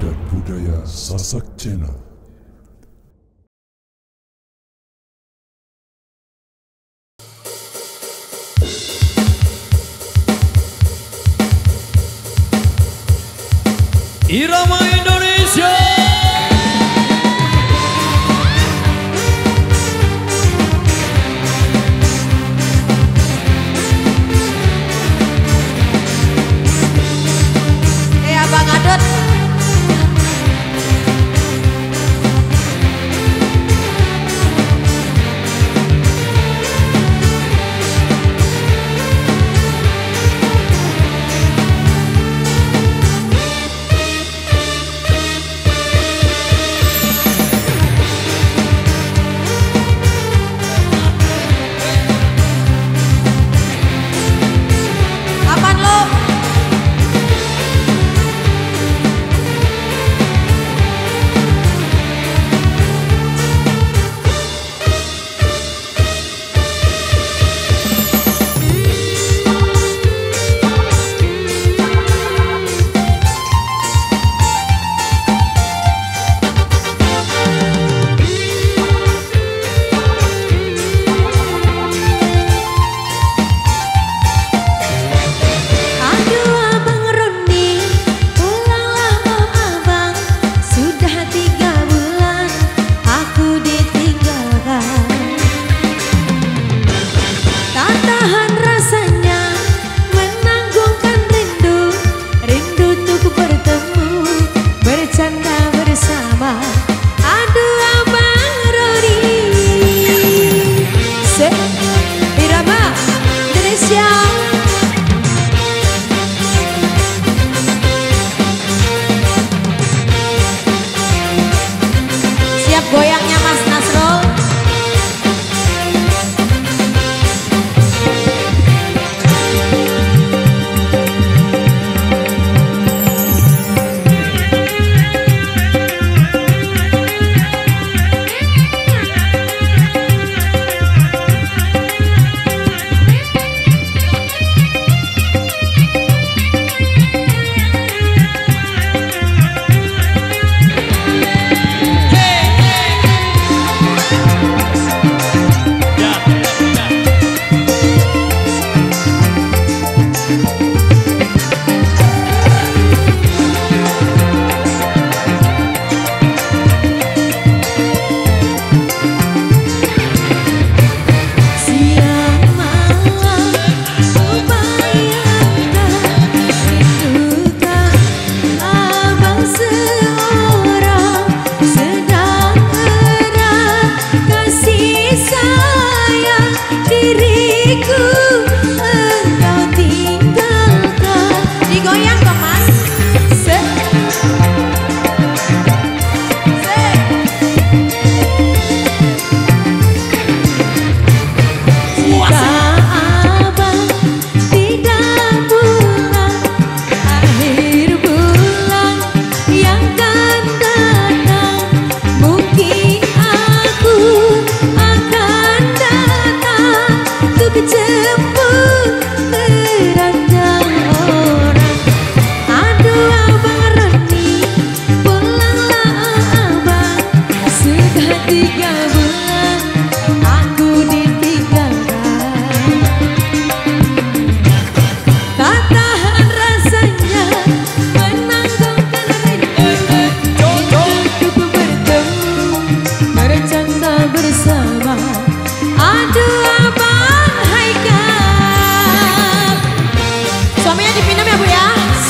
dan budaya Sasak Channel. Irama Indonesia. Abang Adot. Apaan lo? Goyangnya Mas Nasrul.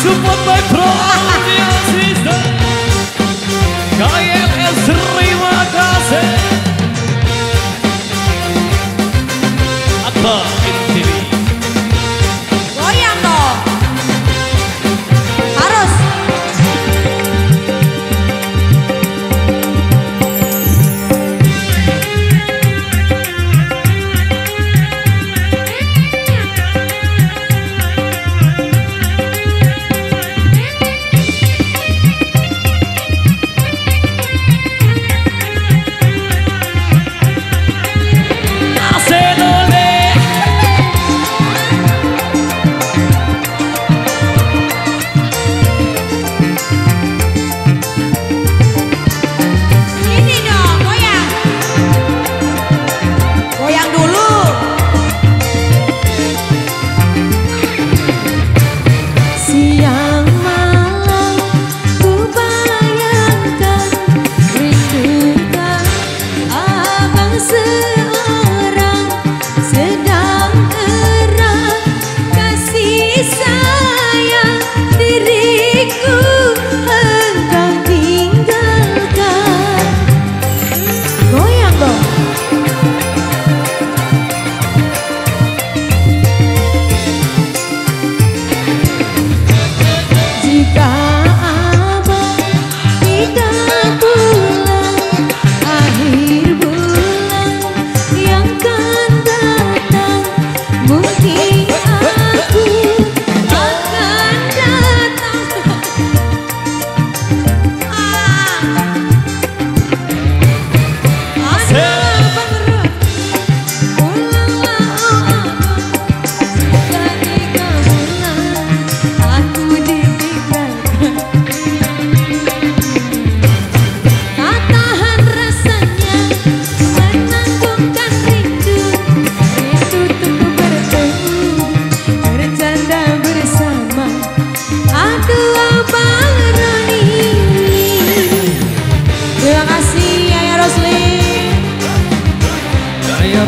Support by Pro Audio System. KLS, terima kasih. Akbar TV. Goyang dong. Harus.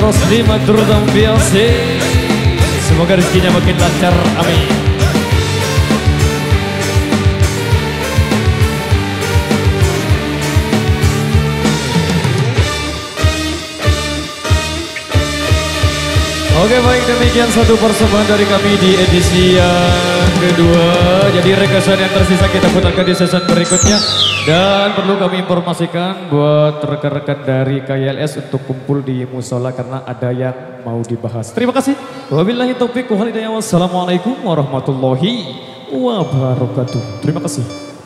Rosli matur tampiase. Semoga rezekinya makin lancar, amin. Oke baik, demikian satu persembahan dari kami di edisi yang kedua. Jadi requestan yang tersisa kita putarkan di season berikutnya. Dan perlu kami informasikan buat rekan-rekan dari KYLS untuk kumpul di musola karena ada yang mau dibahas. Terima kasih. Wabillahi taufiq wal hidayah. Wassalamualaikum warahmatullahi wabarakatuh. Terima kasih.